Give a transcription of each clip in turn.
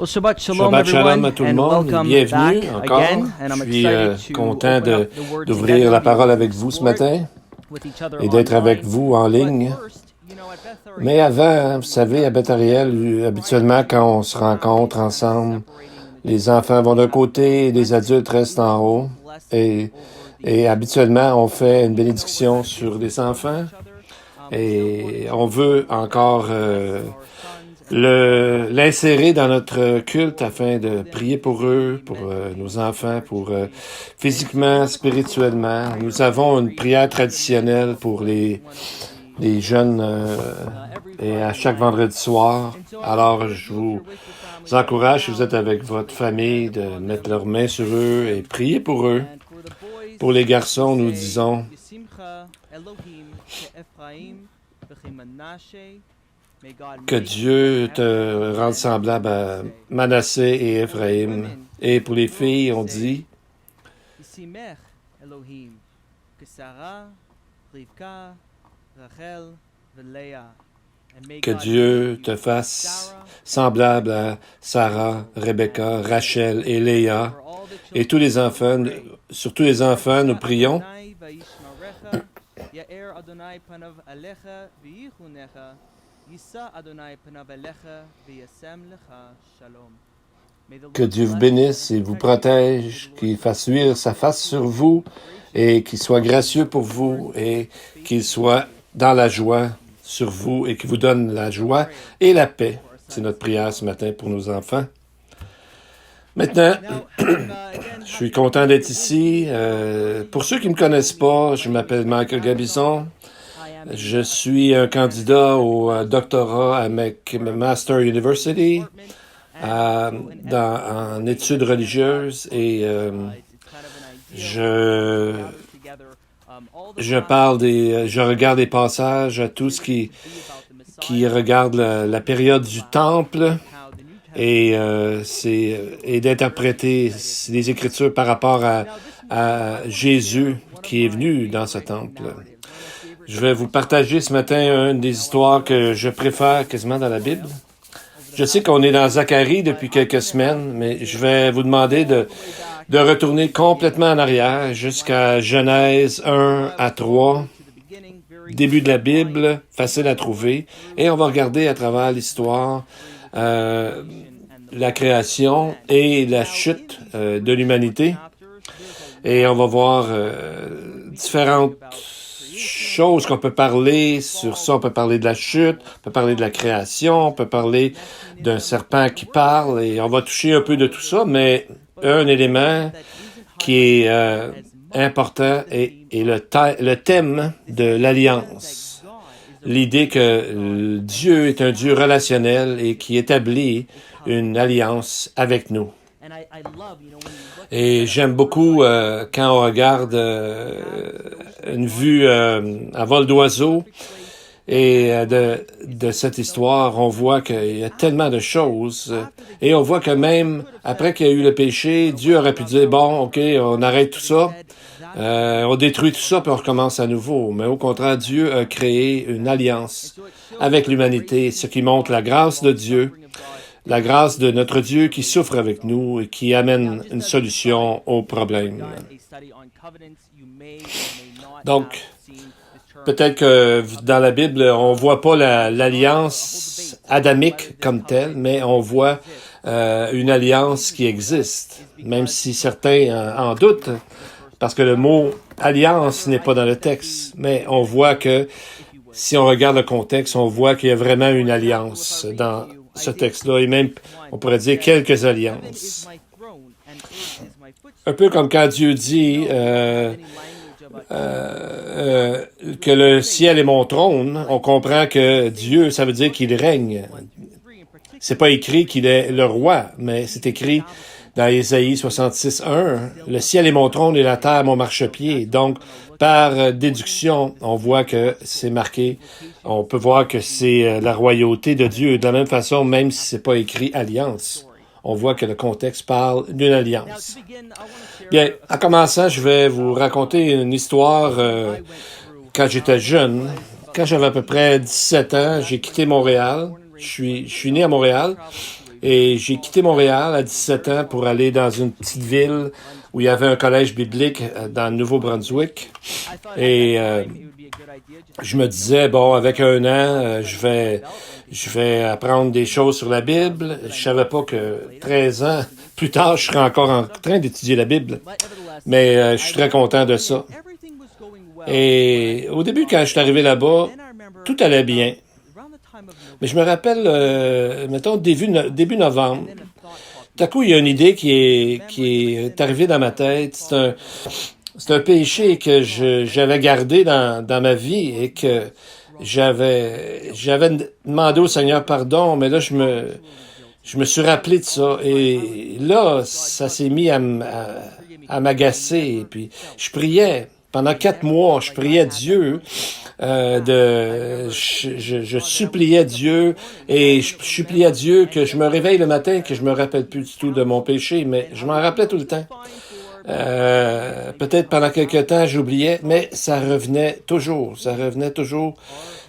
Well, Shabbat Shalom, Shabbat Shalom everyone, à tout le and monde. welcome Bienvenue back encore. again. And I'm Je suis excited to content open up the Word d'ouvrir together, la be parole able avec to vous ce explore it matin with each other et d'être avec online. vous en ligne. But first, at Beth Ariel, Mais avant, vous savez, à Beth Ariel, habituellement, quand on se rencontre ensemble, les enfants vont d'un côté et les adultes restent en haut. Et habituellement, on fait une bénédiction sur les enfants. Et on veut encore l'insérer dans notre culte afin de prier pour eux, pour nos enfants, pour physiquement, spirituellement. Nous avons une prière traditionnelle pour les jeunes et à chaque vendredi soir. Alors, je vous encourage, si vous êtes avec votre famille, de mettre leurs mains sur eux et prier pour eux. Pour les garçons, nous disons que Dieu te rende semblable à Manassé et Éphraïm. Et pour les filles, on dit que Dieu te fasse semblable à Sarah, Rebecca, Rachel et Léa. Et tous les enfants, sur tous les enfants, nous prions. Que Dieu vous bénisse et vous protège, qu'il fasse luire sa face sur vous et qu'il soit gracieux pour vous et qu'il soit dans la joie sur vous et qu'il vous donne la joie et la paix. C'est notre prière ce matin pour nos enfants. Maintenant, je suis content d'être ici. Pour ceux qui ne me connaissent pas, je m'appelle Michael Gabison. Je suis un candidat au doctorat à McMaster University en études religieuses et je regarde des passages à tout ce qui regarde la période du temple et d'interpréter les Écritures par rapport à Jésus qui est venu dans ce temple. Je vais vous partager ce matin une des histoires que je préfère quasiment dans la Bible. Je sais qu'on est dans Zacharie depuis quelques semaines, mais je vais vous demander de retourner complètement en arrière jusqu'à Genèse 1 à 3, début de la Bible, facile à trouver, et on va regarder à travers l'histoire la création et la chute de l'humanité, et on va voir différentes choses qu'on peut parler sur ça. On peut parler de la chute, on peut parler de la création, on peut parler d'un serpent qui parle, et on va toucher un peu de tout ça, mais un élément qui est important est le thème de l'alliance. L'idée que Dieu est un Dieu relationnel et qui établit une alliance avec nous. Et j'aime beaucoup quand on regarde une vue à vol d'oiseau et de cette histoire, on voit qu'il y a tellement de choses et on voit que même après qu'il y a eu le péché, Dieu aurait pu dire, bon, OK, on arrête tout ça, on détruit tout ça puis on recommence à nouveau. Mais au contraire, Dieu a créé une alliance avec l'humanité, ce qui montre la grâce de Dieu, la grâce de notre Dieu qui souffre avec nous et qui amène une solution aux problèmes. Donc, peut-être que dans la Bible, on voit pas l'alliance adamique comme telle, mais on voit une alliance qui existe, même si certains en doutent, parce que le mot alliance n'est pas dans le texte, mais on voit que si on regarde le contexte, on voit qu'il y a vraiment une alliance dans ce texte-là, et même, on pourrait dire, quelques alliances. Un peu comme quand Dieu dit que le ciel est mon trône, on comprend que Dieu, ça veut dire qu'il règne. C'est pas écrit qu'il est le roi, mais c'est écrit dans Ésaïe 66:1, le ciel est mon trône et la terre mon marchepied. Donc, par déduction, on voit que c'est marqué, on peut voir que c'est la royauté de Dieu. De la même façon, même si c'est pas écrit alliance, on voit que le contexte parle d'une alliance. Bien, en commençant, je vais vous raconter une histoire quand j'étais jeune. Quand j'avais à peu près 17 ans, j'ai quitté Montréal. Je suis né à Montréal Et j'ai quitté Montréal à 17 ans pour aller dans une petite ville où il y avait un collège biblique dans le Nouveau-Brunswick. Et je me disais, bon, avec un an, je vais apprendre des choses sur la Bible. Je savais pas que 13 ans plus tard, je serais encore en train d'étudier la Bible. Mais je suis très content de ça. Et au début, quand je suis arrivé là-bas, tout allait bien. Mais je me rappelle, mettons, début novembre, tout à coup, il y a une idée qui est arrivée dans ma tête. C'est un péché que j'avais gardé dans ma vie et que j'avais demandé au Seigneur pardon, mais là, je me suis rappelé de ça. Et là, ça s'est mis à m'agacer. Et puis, je priais. Pendant 4 mois, je priais Dieu. Je suppliais Dieu et je suppliais Dieu que je me réveille le matin, que je me rappelle plus du tout de mon péché, mais je m'en rappelais tout le temps. Peut-être pendant quelque temps, j'oubliais, mais ça revenait toujours,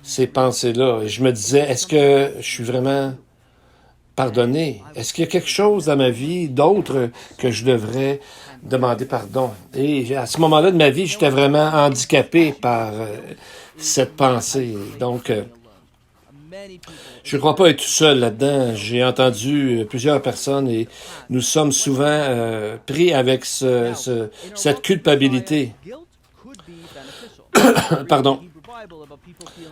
ces pensées-là. Et je me disais, est-ce que je suis vraiment pardonné? Est-ce qu'il y a quelque chose dans ma vie d'autre que je devrais demander pardon? Et à ce moment-là de ma vie, j'étais vraiment handicapé par cette pensée. Donc, je ne crois pas être tout seul là-dedans. J'ai entendu plusieurs personnes et nous sommes souvent pris avec cette culpabilité. Pardon.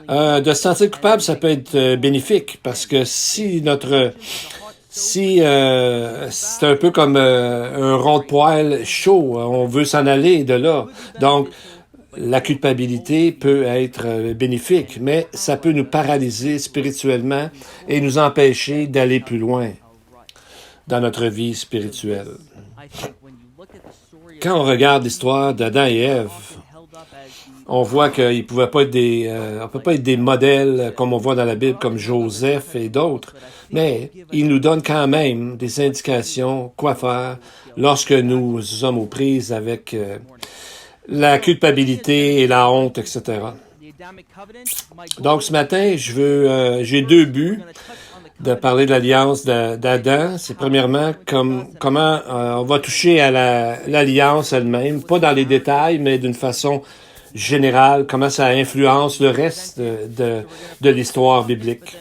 De se sentir coupable, ça peut être bénéfique parce que si c'est un peu comme un rond de poêle chaud, on veut s'en aller de là. Donc, la culpabilité peut être bénéfique, mais ça peut nous paralyser spirituellement et nous empêcher d'aller plus loin dans notre vie spirituelle. Quand on regarde l'histoire d'Adam et Ève, on voit qu'ils ne pouvaient pas être on peut pas être des modèles comme on voit dans la Bible, comme Joseph et d'autres, mais ils nous donnent quand même des indications quoi faire lorsque nous sommes aux prises avec la culpabilité et la honte, etc. Donc, ce matin, j'ai 2 buts de parler de l'alliance d'Adam. C'est premièrement comment on va toucher à l'alliance elle-même, pas dans les détails, mais d'une façon générale, comment ça influence le reste de l'histoire biblique.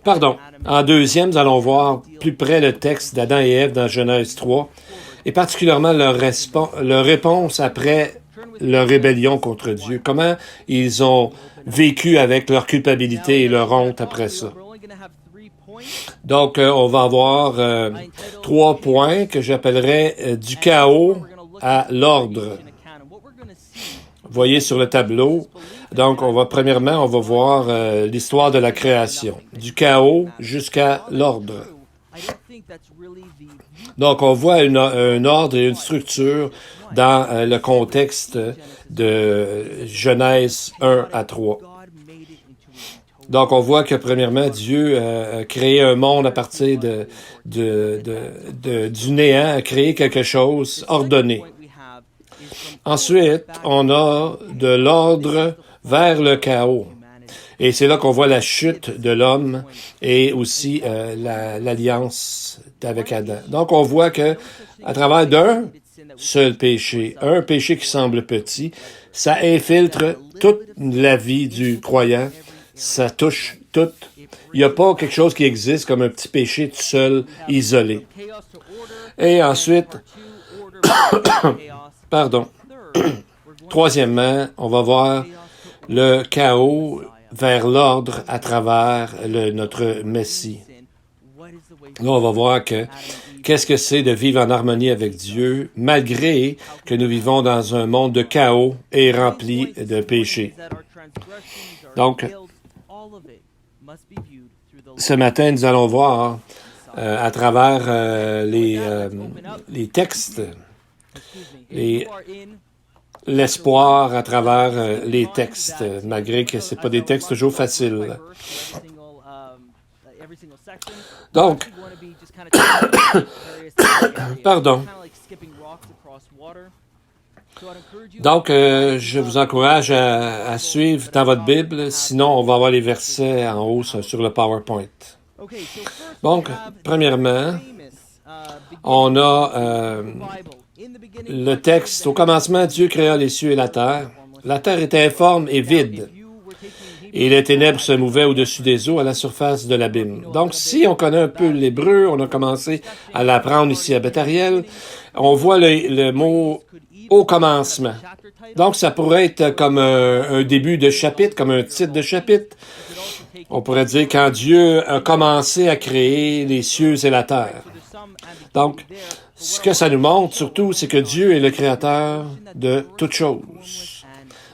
Pardon. En deuxième, nous allons voir plus près le texte d'Adam et Ève dans Genèse 3, et particulièrement leur réponse après leur rébellion contre Dieu. Comment ils ont vécu avec leur culpabilité et leur honte après ça. Donc, on va avoir 3 points que j'appellerais du chaos à l'ordre. Vous voyez sur le tableau. Donc, premièrement, on va voir l'histoire de la création, du chaos jusqu'à l'ordre. Donc, on voit un ordre et une structure dans le contexte de Genèse 1 à 3. Donc, on voit que, premièrement, Dieu a créé un monde à partir du néant, a créé quelque chose ordonné. Ensuite, on a de l'ordre vers le chaos. Et c'est là qu'on voit la chute de l'homme et aussi l'alliance avec Adam. Donc, on voit que à travers d'un seul péché, un péché qui semble petit, ça infiltre toute la vie du croyant. Ça touche tout. Il n'y a pas quelque chose qui existe comme un petit péché tout seul, isolé. Et ensuite, pardon. Troisièmement, on va voir le chaos vers l'ordre à travers notre Messie. Là, on va voir qu'est-ce que c'est de vivre en harmonie avec Dieu, malgré que nous vivons dans un monde de chaos et rempli de péchés. Donc, ce matin, nous allons voir à travers les textes, l'espoir à travers les textes, malgré que ce pas des textes toujours faciles. Donc, pardon. Donc, je vous encourage à suivre dans votre Bible, sinon on va avoir les versets en haut sur le PowerPoint. Donc, premièrement, on a le texte. Au commencement, Dieu créa les cieux et la terre. La terre était informe et vide, et les ténèbres se mouvaient au-dessus des eaux à la surface de l'abîme. Donc, si on connaît un peu l'hébreu, on a commencé à l'apprendre ici à Bethariel, on voit le mot « au commencement ». Donc, ça pourrait être comme un début de chapitre, comme un titre de chapitre. On pourrait dire quand Dieu a commencé à créer les cieux et la terre. Donc, ce que ça nous montre surtout, c'est que Dieu est le créateur de toutes choses.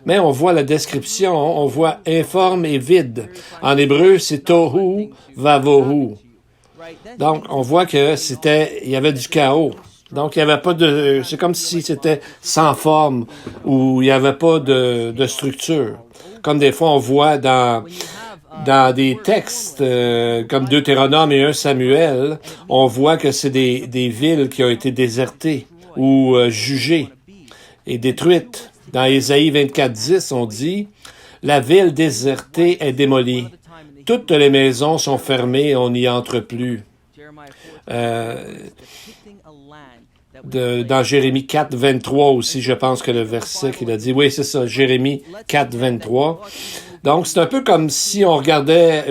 Mais on voit la description, on voit informe et vide. En hébreu, c'est tohu vavohu. Donc, on voit que il y avait du chaos. Donc, il n'y avait pas c'est comme si c'était sans forme ou il n'y avait pas de structure. Comme des fois, on voit dans des textes comme Deutéronome et 1 Samuel, on voit que c'est des villes qui ont été désertées ou jugées et détruites. Dans Ésaïe 24:10, on dit « La ville désertée est démolie. Toutes les maisons sont fermées, on n'y entre plus. » Dans Jérémie 4:23 aussi, je pense que le verset qu'il a dit. Oui, c'est ça, Jérémie 4:23. Donc, c'est un peu comme si on regardait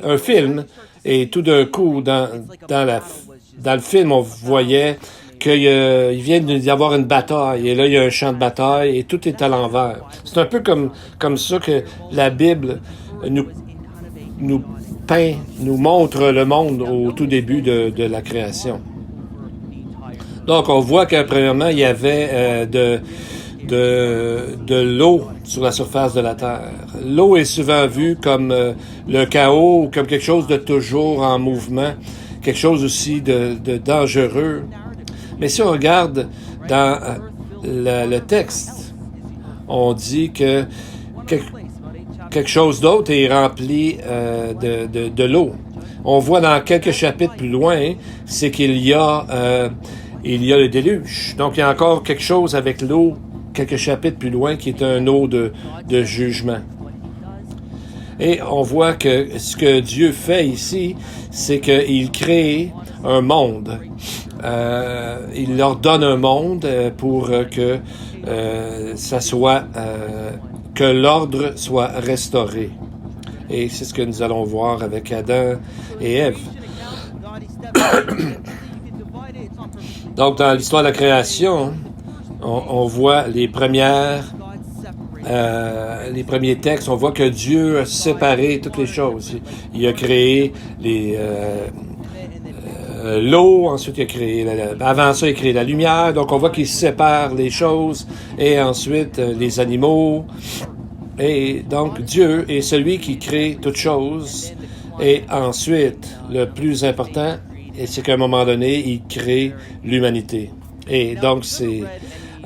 un film et tout d'un coup, dans le film, on voyait qu'il vient d'y avoir une bataille et là, il y a un champ de bataille et tout est à l'envers. C'est un peu comme ça que la Bible nous peint, nous montre le monde au tout début de la création. Donc, on voit que, premièrement, il y avait de l'eau sur la surface de la Terre. L'eau est souvent vue comme le chaos ou comme quelque chose de toujours en mouvement, quelque chose aussi de dangereux. Mais si on regarde dans le texte, on dit que quelque chose d'autre est rempli de l'eau. On voit dans quelques chapitres plus loin, c'est qu'il y a le déluge. Donc, il y a encore quelque chose avec l'eau, quelques chapitres plus loin, qui est un eau de jugement. Et on voit que ce que Dieu fait ici, c'est qu'il crée un monde. Il leur donne un monde pour que ça soit que l'ordre soit restauré. Et c'est ce que nous allons voir avec Adam et Ève. Donc, dans l'histoire de la création, on voit les premiers textes, on voit que Dieu a séparé toutes les choses. Il a créé l'eau, ensuite il a créé, avant ça il a créé la lumière, donc on voit qu'il sépare les choses, et ensuite les animaux. Et donc Dieu est celui qui crée toutes choses, et ensuite, le plus important, c'est qu'à un moment donné, il crée l'humanité. Et donc c'est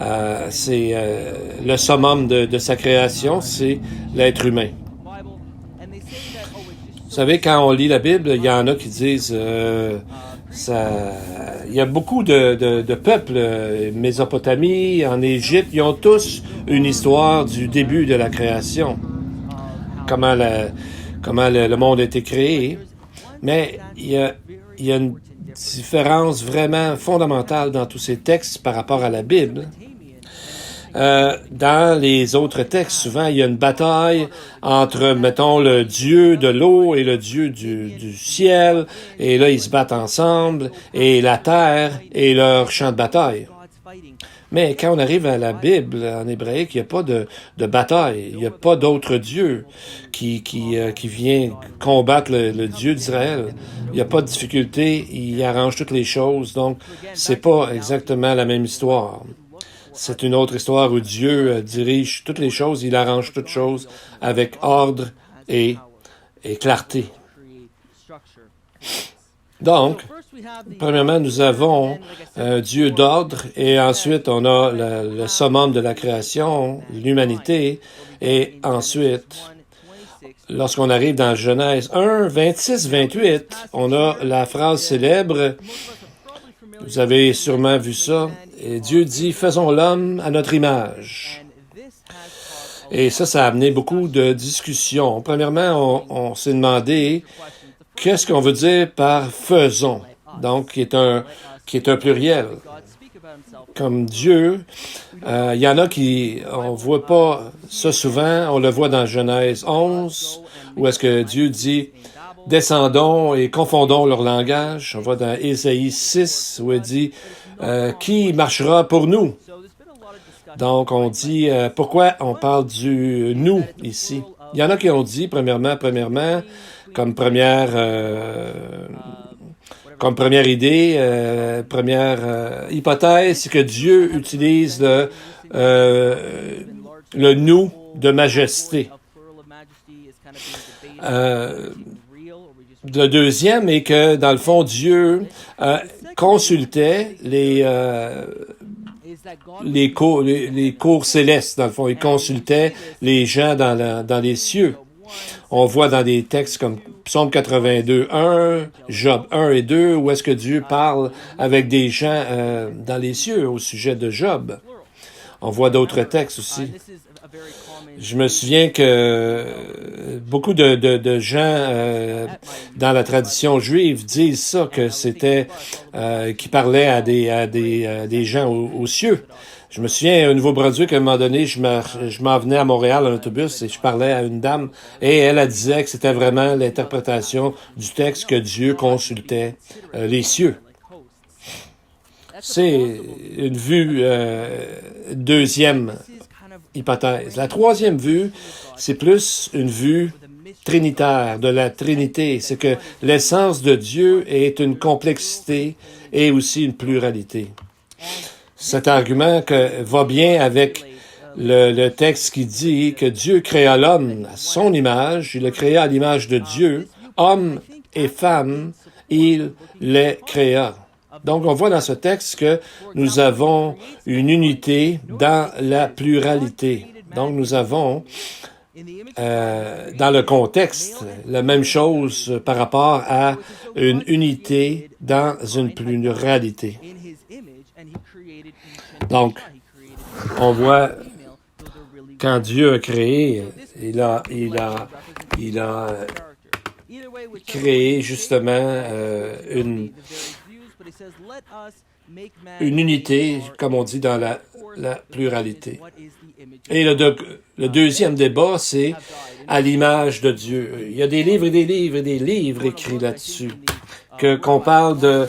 le summum de sa création, c'est l'être humain. Vous savez, quand on lit la Bible, il y en a qui disent il y a beaucoup de peuples, Mésopotamie, en Égypte, ils ont tous une histoire du début de la création, comment le monde a été créé. Mais il y a une différence vraiment fondamentale dans tous ces textes par rapport à la Bible. Dans les autres textes, souvent, il y a une bataille entre, mettons, le Dieu de l'eau et le Dieu du ciel, et là, ils se battent ensemble, et la terre est leur champ de bataille. Mais quand on arrive à la Bible, en hébraïque, il n'y a pas de bataille, il n'y a pas d'autre Dieu qui vient combattre le Dieu d'Israël. Il n'y a pas de difficulté, il arrange toutes les choses, donc c'est pas exactement la même histoire. C'est une autre histoire où Dieu dirige toutes les choses, il arrange toutes choses avec ordre et clarté. Donc, premièrement, nous avons Dieu d'ordre, et ensuite on a le summum de la création, l'humanité, et ensuite, lorsqu'on arrive dans Genèse 1, 26-28, on a la phrase célèbre, vous avez sûrement vu ça, et Dieu dit « Faisons l'homme à notre image ». Et ça a amené beaucoup de discussions. Premièrement, on s'est demandé qu'est-ce qu'on veut dire par faisons? Donc, qui est un pluriel. Comme Dieu, il y en a qui, on voit pas ça souvent, on le voit dans Genèse 11, où est-ce que Dieu dit, descendons et confondons leur langage. On voit dans Ésaïe 6, où il dit, qui marchera pour nous? Donc, on dit, pourquoi on parle du nous ici? Il y en a qui ont dit, premièrement, comme première idée, première hypothèse, c'est que Dieu utilise le nous de majesté. Le deuxième est que, dans le fond, Dieu consultait les cours célestes, dans le fond. Il consultait les gens dans les cieux. On voit dans des textes comme Psaume 82, 1, Job 1 et 2, où est-ce que Dieu parle avec des gens dans les cieux au sujet de Job. On voit d'autres textes aussi. Je me souviens que beaucoup de gens dans la tradition juive disent ça, que c'était qui parlaient à des gens aux cieux. Je me souviens, au Nouveau-Brunswick, à un moment donné, je m'en venais à Montréal en autobus et je parlais à une dame et elle disait que c'était vraiment l'interprétation du texte que Dieu consultait les cieux. C'est une vue deuxième hypothèse. La troisième vue, c'est plus une vue trinitaire, de la Trinité. C'est que l'essence de Dieu est une complexité et aussi une pluralité. Cet argument va bien avec le texte qui dit que Dieu créa l'homme à son image, il le créa à l'image de Dieu, homme et femme, il les créa. Donc, on voit dans ce texte que nous avons une unité dans la pluralité. Donc, nous avons, dans le contexte, la même chose par rapport à une unité dans une pluralité. Donc, on voit quand Dieu a créé, il a créé justement une unité, comme on dit, dans la pluralité. Et le deuxième débat, c'est à l'image de Dieu. Il y a des livres et des livres et des livres écrits là-dessus. Qu'on parle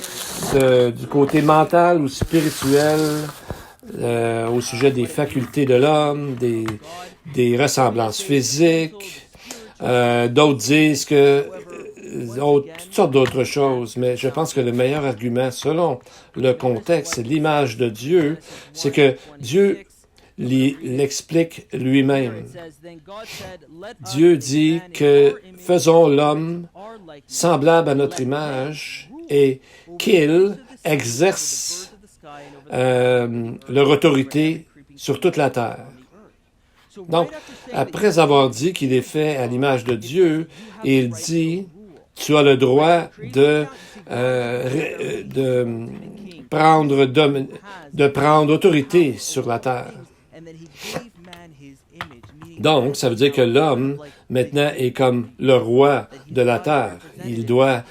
du côté mental ou spirituel, au sujet des facultés de l'homme, des ressemblances physiques. D'autres disent que toutes sortes d'autres choses, mais je pense que le meilleur argument, selon le contexte, c'est l'image de Dieu, c'est que Dieu l'explique lui-même. Dieu dit que faisons l'homme semblable à notre image et qu'il exerce leur autorité sur toute la terre. Donc, après avoir dit qu'il est fait à l'image de Dieu, il dit, tu as le droit de prendre autorité sur la terre. Donc, ça veut dire que l'homme, maintenant, est comme le roi de la terre. Il doit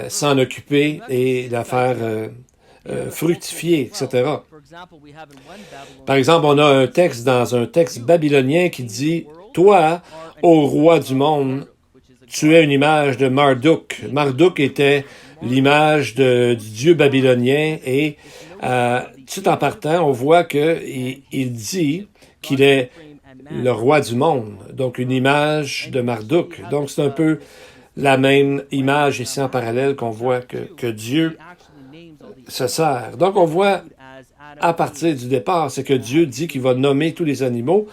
s'en occuper et la faire fructifier, etc. Par exemple, on a un texte dans un texte babylonien qui dit « Toi, ô roi du monde, tu es une image de Marduk. » Marduk était l'image du dieu babylonien et tout en partant, on voit qu'il dit qu'il est le roi du monde, donc une image de Marduk. Donc c'est un peu la même image ici en parallèle qu'on voit que Dieu se sert. Donc on voit à partir du départ, c'est que Dieu dit qu'il va nommer tous les animaux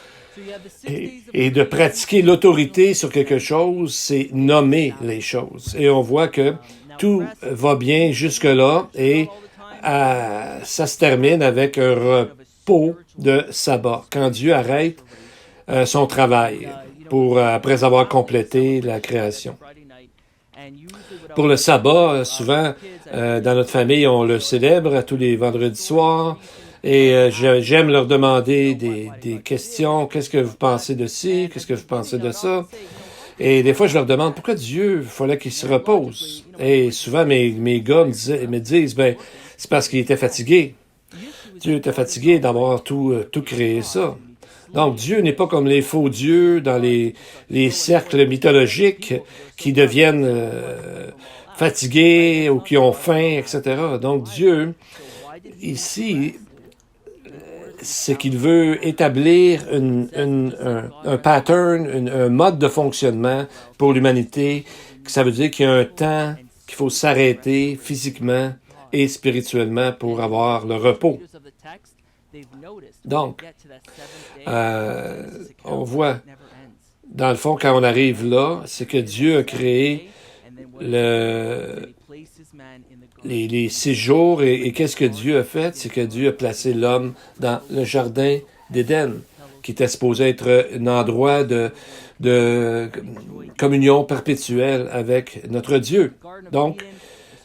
et de pratiquer l'autorité sur quelque chose, c'est nommer les choses. Et on voit que tout va bien jusque-là et ça se termine avec un repos de sabbat, quand Dieu arrête son travail après avoir complété la création. Pour le sabbat, souvent, dans notre famille, on le célèbre tous les vendredis soirs et j'aime leur demander des questions. Qu'est-ce que vous pensez de ci? Qu'est-ce que vous pensez de ça? Et des fois, je leur demande pourquoi Dieu fallait qu'il se repose. Et souvent, mes gars me disent, ben, c'est parce qu'il était fatigué. Dieu était fatigué d'avoir tout créé ça. Donc, Dieu n'est pas comme les faux dieux dans les cercles mythologiques qui deviennent fatigués ou qui ont faim, etc. Donc, Dieu, ici, c'est qu'il veut établir un pattern, un mode de fonctionnement pour l'humanité. Ça veut dire qu'il y a un temps qu'il faut s'arrêter physiquement et spirituellement pour avoir le repos. Donc, on voit, dans le fond, quand on arrive là, c'est que Dieu a créé les 6 jours et qu'est-ce que Dieu a fait? C'est que Dieu a placé l'homme dans le jardin d'Éden, qui était supposé être un endroit de communion perpétuelle avec notre Dieu. Donc,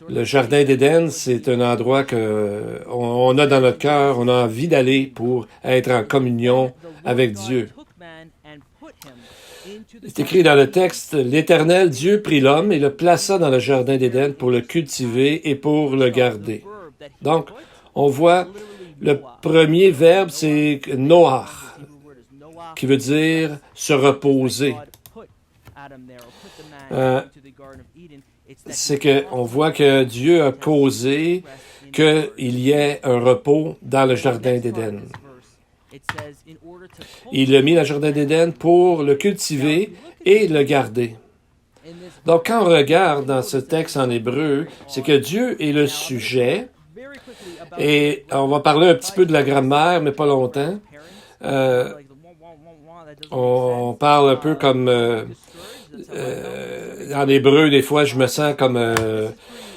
le jardin d'Éden, c'est un endroit qu'on a dans notre cœur, on a envie d'aller pour être en communion avec Dieu. C'est écrit dans le texte, « L'Éternel Dieu prit l'homme et le plaça dans le jardin d'Éden pour le cultiver et pour le garder. » Donc, on voit le premier verbe, c'est « noach », qui veut dire « se reposer ». C'est qu'on voit que Dieu a causé qu'il y ait un repos dans le jardin d'Éden. Il a mis le jardin d'Éden pour le cultiver et le garder. Donc, quand on regarde dans ce texte en hébreu, c'est que Dieu est le sujet, et on va parler un petit peu de la grammaire, mais pas longtemps. On parle un peu comme... en hébreu, des fois, je me sens comme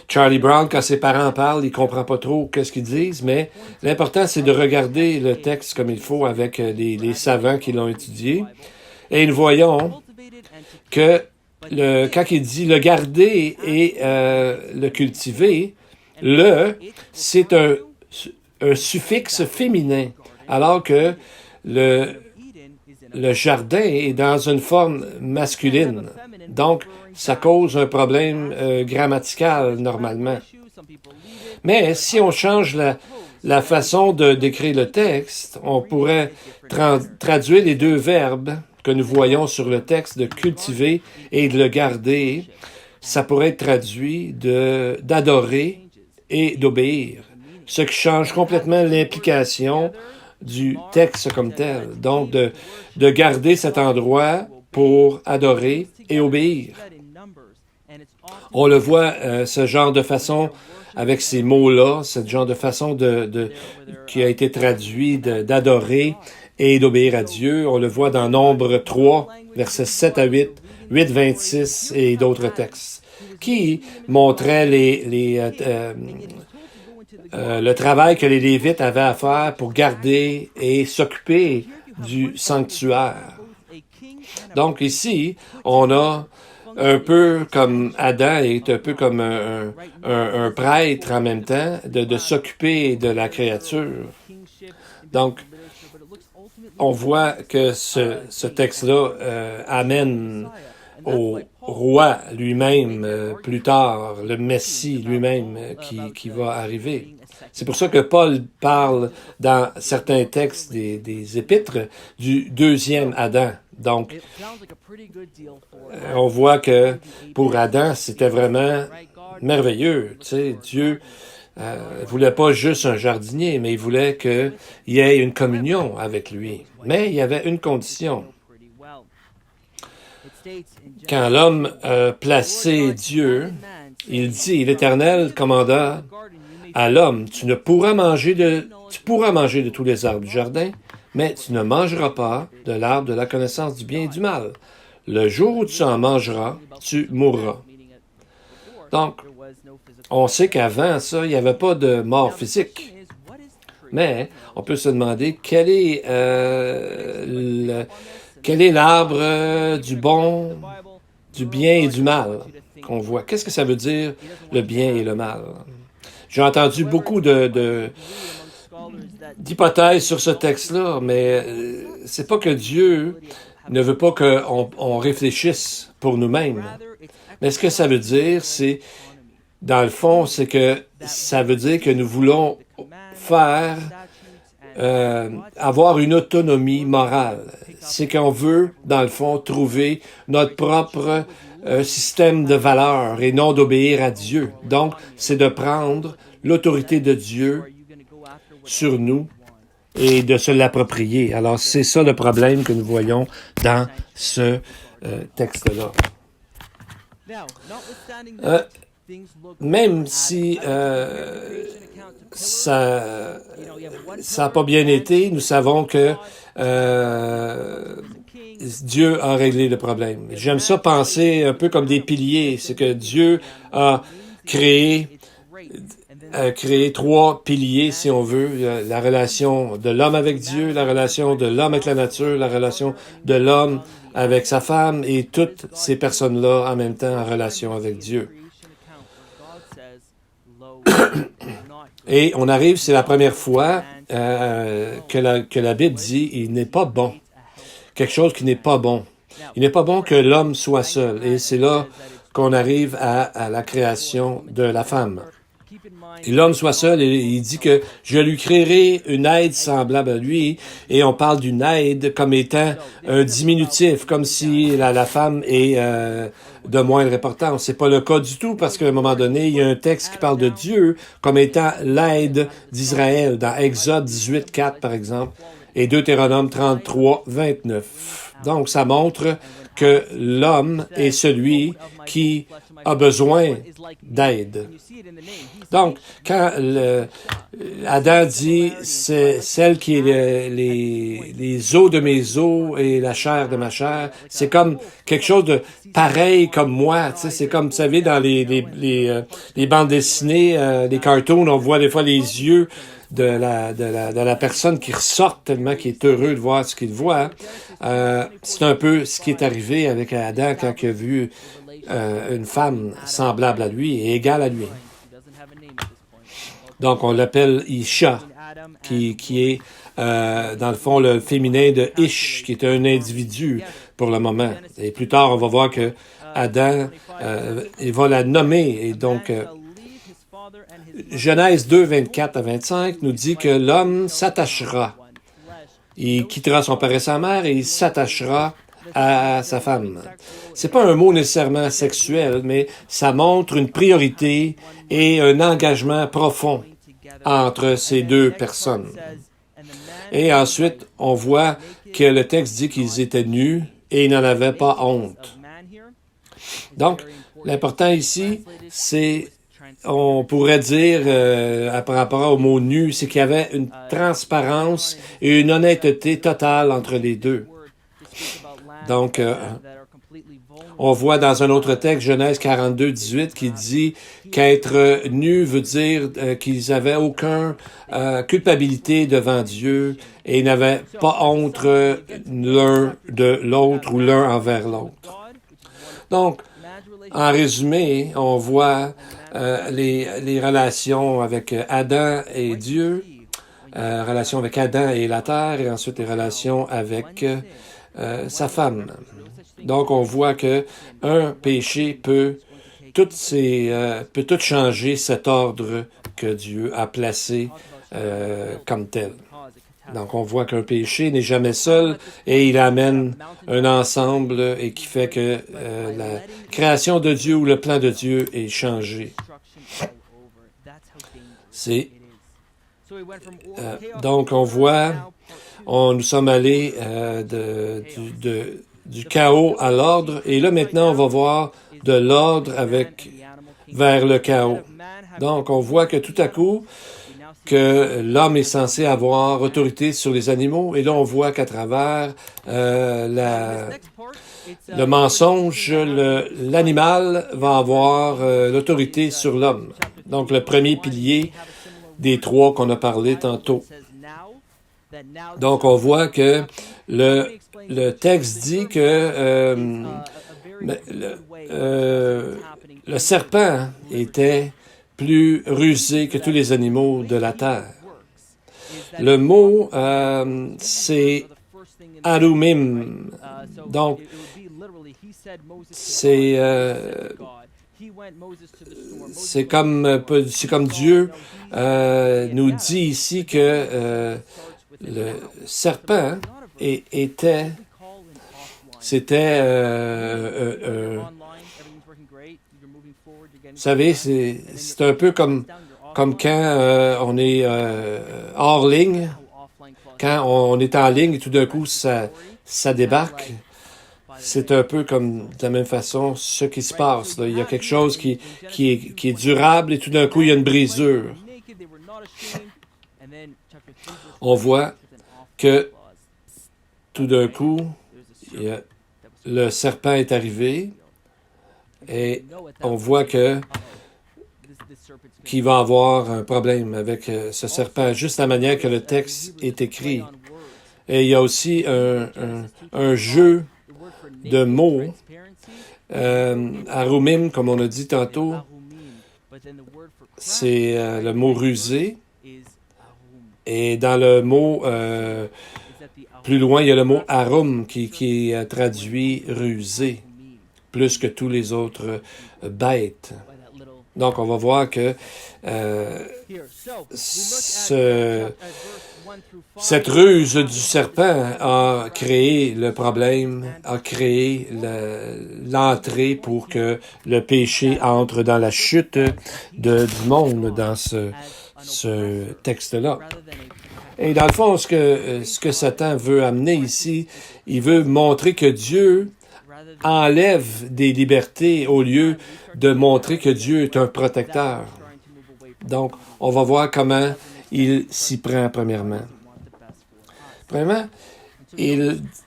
Charlie Brown, quand ses parents parlent, il comprend pas trop qu'est-ce qu'ils disent, mais l'important, c'est de regarder le texte comme il faut avec les savants qui l'ont étudié. Et nous voyons que quand il dit le garder et le cultiver, c'est un suffixe féminin, alors que le jardin est dans une forme masculine. Donc, ça cause un problème grammatical normalement. Mais si on change la façon de décrire le texte, on pourrait traduire les 2 verbes que nous voyons sur le texte de cultiver et de le garder. Ça pourrait être traduit d'adorer et d'obéir, ce qui change complètement l'implication du texte comme tel. Donc, de garder cet endroit pour adorer et obéir. On le voit, ce genre de façon, avec ces mots-là, ce genre de façon qui a été traduit d'adorer et d'obéir à Dieu. On le voit dans Nombre 3, versets 7 à 8, 8, 26 et d'autres textes, qui montraient le travail que les Lévites avaient à faire pour garder et s'occuper du sanctuaire. Donc ici, on a un peu comme Adam est un peu comme un prêtre en même temps, de s'occuper de la créature. Donc, on voit que ce texte-là amène au roi lui-même plus tard, le Messie lui-même qui va arriver. C'est pour ça que Paul parle dans certains textes des épîtres du 2e Adam. Donc, on voit que pour Adam, c'était vraiment merveilleux. Tu sais, Dieu voulait pas juste un jardinier, mais il voulait qu'il y ait une communion avec lui. Mais il y avait une condition. Quand l'homme a placé Dieu, il dit, l'Éternel commanda à l'homme, tu pourras manger de tous les arbres du jardin, mais tu ne mangeras pas de l'arbre de la connaissance du bien et du mal. Le jour où tu en mangeras, tu mourras. Donc, on sait qu'avant ça, il n'y avait pas de mort physique. Mais on peut se demander quel est l'arbre du bon, du bien et du mal qu'on voit. Qu'est-ce que ça veut dire, le bien et le mal? J'ai entendu beaucoup d'hypothèses sur ce texte-là, mais c'est pas que Dieu ne veut pas qu'on réfléchisse pour nous-mêmes. Mais ce que ça veut dire, c'est, dans le fond, c'est que ça veut dire que nous voulons faire, avoir une autonomie morale. C'est qu'on veut, dans le fond, trouver notre propre système de valeurs et non d'obéir à Dieu. Donc, c'est de prendre l'autorité de Dieu sur nous et de se l'approprier. Alors, c'est ça le problème que nous voyons dans ce texte-là. Même si ça n'a pas bien été, nous savons que Dieu a réglé le problème. J'aime ça penser un peu comme des piliers. C'est que Dieu a créé trois piliers, si on veut, la relation de l'homme avec Dieu, la relation de l'homme avec la nature, la relation de l'homme avec sa femme et toutes ces personnes-là en même temps en relation avec Dieu. Et on arrive, c'est la première fois que la Bible dit « il n'est pas bon ». Quelque chose qui n'est pas bon. Il n'est pas bon que l'homme soit seul. Et c'est là qu'on arrive à la création de la femme. Et l'homme soit seul, et il dit que je lui créerai une aide semblable à lui, et on parle d'une aide comme étant un diminutif, comme si la femme est de moindre importance. C'est pas le cas du tout, parce qu'à un moment donné, il y a un texte qui parle de Dieu comme étant l'aide d'Israël, dans Exode 18:4, par exemple, et Deutéronome 33:29. Donc, ça montre que l'homme est celui qui a besoin d'aide. Donc, quand Adam dit « c'est celle qui est les os de mes os et la chair de ma chair », c'est comme quelque chose de pareil comme moi. Tu sais, c'est comme, vous savez, dans les bandes dessinées, les cartoons, on voit des fois les yeux de la personne qui ressort tellement qu'il est heureux de voir ce qu'il voit. C'est un peu ce qui est arrivé avec Adam quand il a vu une femme semblable à lui et égale à lui. Donc, on l'appelle Isha, qui est, dans le fond, le féminin de Ish, qui est un individu pour le moment. Et plus tard, on va voir que Adam, il va la nommer. Et donc, Genèse 2, 24 à 25 nous dit que l'homme s'attachera. Il quittera son père et sa mère et il s'attachera à sa femme. C'est pas un mot nécessairement sexuel, mais ça montre une priorité et un engagement profond entre ces deux personnes. Et ensuite, on voit que le texte dit qu'ils étaient nus et ils n'en avaient pas honte. Donc, l'important ici, c'est, on pourrait dire, par rapport au mot nu, c'est qu'il y avait une transparence et une honnêteté totale entre les deux. Donc, on voit dans un autre texte, Genèse 42, 18, qui dit qu'être nu veut dire qu'ils n'avaient aucune culpabilité devant Dieu et ils n'avaient pas honte l'un de l'autre ou l'un envers l'autre. Donc, en résumé, on voit les relations avec Adam et Dieu, relations avec Adam et la terre, et ensuite les relations avec sa femme. Donc, on voit que un péché peut tout changer cet ordre que Dieu a placé comme tel. Donc, on voit qu'un péché n'est jamais seul et il amène un ensemble et qui fait que la création de Dieu ou le plan de Dieu est changé. Donc, on voit, nous sommes allés du chaos à l'ordre, et là, maintenant, on va voir de l'ordre vers le chaos. Donc, on voit que tout à coup, que l'homme est censé avoir autorité sur les animaux, et là, on voit qu'à travers le mensonge, l'animal va avoir l'autorité sur l'homme. Donc, le premier pilier des trois qu'on a parlé tantôt. Donc, on voit que le texte dit que le serpent était plus rusé que tous les animaux de la terre. Le mot, c'est Arumim. Donc, c'est comme Dieu nous dit ici que le serpent c'était vous savez, c'est un peu comme quand on est hors ligne, quand on est en ligne et tout d'un coup ça débarque. C'est un peu comme de la même façon ce qui se passe. Là. Il y a quelque chose qui est durable et tout d'un coup il y a une brisure. On voit que tout d'un coup le serpent est arrivé et on voit qu'il va avoir un problème avec ce serpent, juste la manière que le texte est écrit. Et il y a aussi un jeu de mots, arumim, comme on a dit tantôt, c'est le mot rusé. Et dans le mot, plus loin, il y a le mot arum qui est traduit rusé, plus que tous les autres bêtes. Donc, on va voir que cette ruse du serpent a créé le problème, a créé l'entrée pour que le péché entre dans la chute du monde dans ce texte-là. Et dans le fond, ce que Satan veut amener ici, il veut montrer que Dieu enlève des libertés au lieu de montrer que Dieu est un protecteur. Donc, on va voir comment il s'y prend premièrement. Premièrement,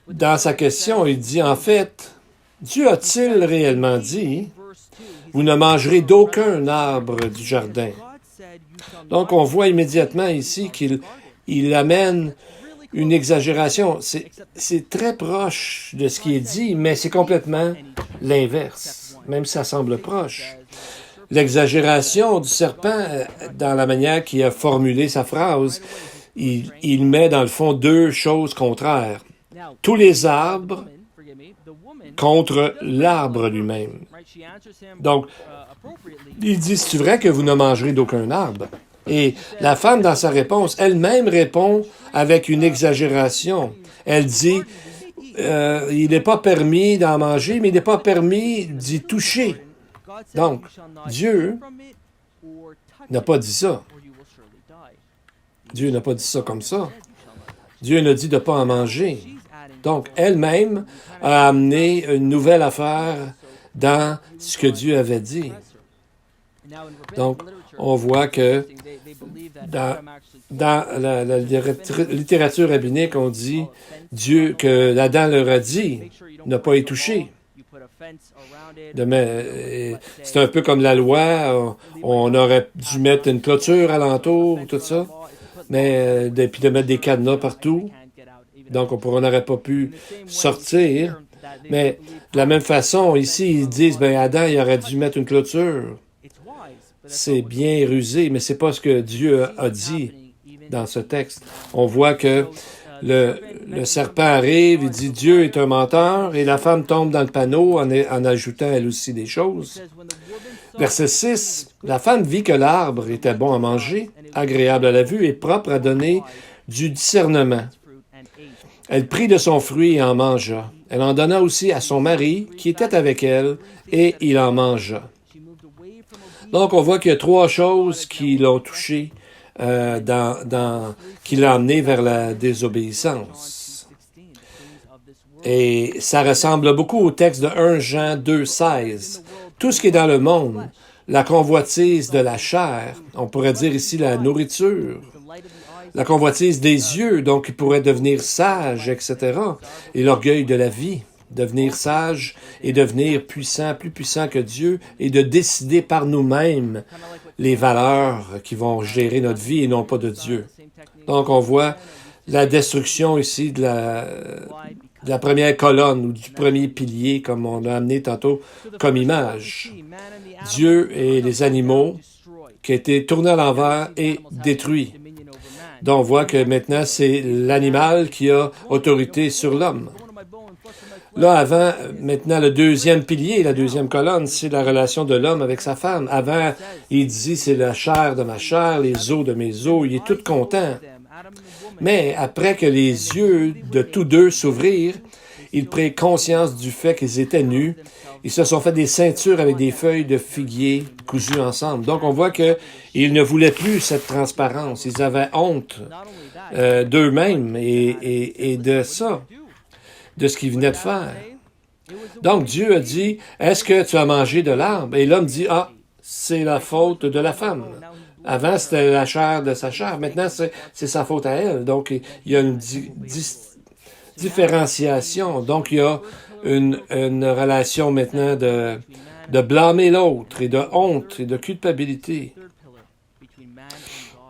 dans sa question, il dit, en fait, Dieu a-t-il réellement dit, vous ne mangerez d'aucun arbre du jardin? Donc, on voit immédiatement ici qu'il amène une exagération. C'est très proche de ce qui est dit, mais c'est complètement l'inverse, même si ça semble proche. L'exagération du serpent, dans la manière qu'il a formulé sa phrase, il met dans le fond deux choses contraires. Tous les arbres contre l'arbre lui-même. Donc, il dit, c'est vrai que vous ne mangerez d'aucun arbre. Et la femme, dans sa réponse, elle-même répond avec une exagération. Elle dit, il n'est pas permis d'en manger, mais il n'est pas permis d'y toucher. Donc, Dieu n'a pas dit ça. Dieu n'a pas dit ça comme ça. Dieu n'a dit de ne pas en manger. Donc, elle-même a amené une nouvelle affaire dans ce que Dieu avait dit. Donc, on voit que dans la littérature rabbinique, on dit Dieu que Adam leur a dit ne pas y toucher. C'est un peu comme la loi, on aurait dû mettre une clôture alentour, tout ça, mais puis de mettre des cadenas partout. Donc, on n'aurait pas pu sortir. Mais de la même façon, ici, ils disent, Adam, il aurait dû mettre une clôture. C'est bien rusé, mais c'est pas ce que Dieu a dit dans ce texte. On voit que le serpent arrive, il dit Dieu est un menteur, et la femme tombe dans le panneau en ajoutant elle aussi des choses. Verset 6, la femme vit que l'arbre était bon à manger, agréable à la vue et propre à donner du discernement. Elle prit de son fruit et en mangea. Elle en donna aussi à son mari qui était avec elle, et il en mangea. Donc, on voit qu'il y a trois choses qui l'ont touché, qui l'ont amené vers la désobéissance. Et ça ressemble beaucoup au texte de 1 Jean 2,16. Tout ce qui est dans le monde, la convoitise de la chair, on pourrait dire ici la nourriture, la convoitise des yeux, donc il pourrait devenir sage, etc., et l'orgueil de la vie. Devenir sage et devenir puissant, plus puissant que Dieu, et de décider par nous-mêmes les valeurs qui vont gérer notre vie et non pas de Dieu. Donc, on voit la destruction ici de la première colonne ou du premier pilier, comme on a amené tantôt comme image. Dieu et les animaux qui ont été tournés à l'envers et détruits. Donc, on voit que maintenant, c'est l'animal qui a autorité sur l'homme. Là, avant, maintenant, le deuxième pilier, la deuxième colonne, c'est la relation de l'homme avec sa femme. Avant, il dit, c'est la chair de ma chair, les os de mes os. Il est tout content. Mais après que les yeux de tous deux s'ouvrirent, ils prirent conscience du fait qu'ils étaient nus. Ils se sont fait des ceintures avec des feuilles de figuier cousues ensemble. Donc, on voit qu'ils ne voulaient plus cette transparence. Ils avaient honte d'eux-mêmes et de ça, de ce qu'ils venaient de faire. Donc, Dieu a dit, est-ce que tu as mangé de l'arbre? Et l'homme dit, ah, c'est la faute de la femme. Avant, c'était la chair de sa chair. Maintenant, c'est sa faute à elle. Donc, il y a une différenciation. Donc, il y a une relation maintenant de blâmer l'autre et de honte et de culpabilité.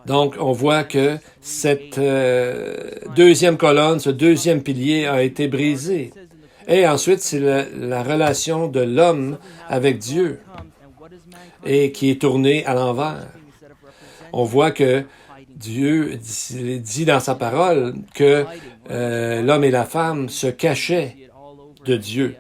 Donc, on voit que cette deuxième colonne, ce deuxième pilier a été brisé. Et ensuite, c'est la relation de l'homme avec Dieu et qui est tournée à l'envers. On voit que Dieu dit dans sa parole que l'homme et la femme se cachaient de Dieu.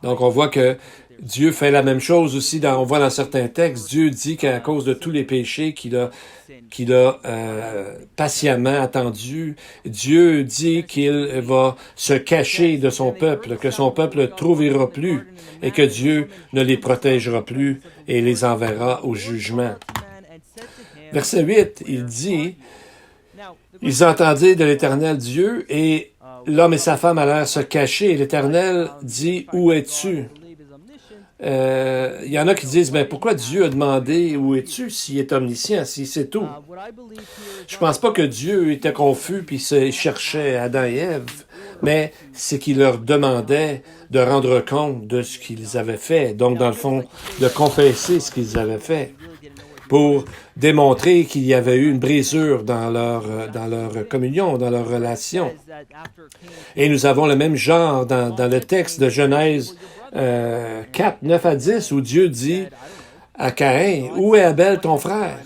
Donc, on voit que Dieu fait la même chose aussi. On voit dans certains textes, Dieu dit qu'à cause de tous les péchés qu'il a patiemment attendu, Dieu dit qu'il va se cacher de son peuple, que son peuple ne trouvera plus et que Dieu ne les protégera plus et les enverra au jugement. Verset 8, il dit, « Ils entendirent de l'Éternel Dieu et l'homme et sa femme allèrent se cacher. Et l'Éternel dit, « Où es-tu? » Il y en a qui disent, ben pourquoi Dieu a demandé « Où es-tu? » s'il est omniscient, s'il sait tout. Je pense pas que Dieu était confus puis cherchait Adam et Ève, mais c'est qu'il leur demandait de rendre compte de ce qu'ils avaient fait. Donc, dans le fond, de confesser ce qu'ils avaient fait pour démontrer qu'il y avait eu une brisure dans leur communion, dans leur relation. Et nous avons le même genre dans le texte de Genèse 4, 9 à 10, où Dieu dit à Caïn, « Où est Abel, ton frère? »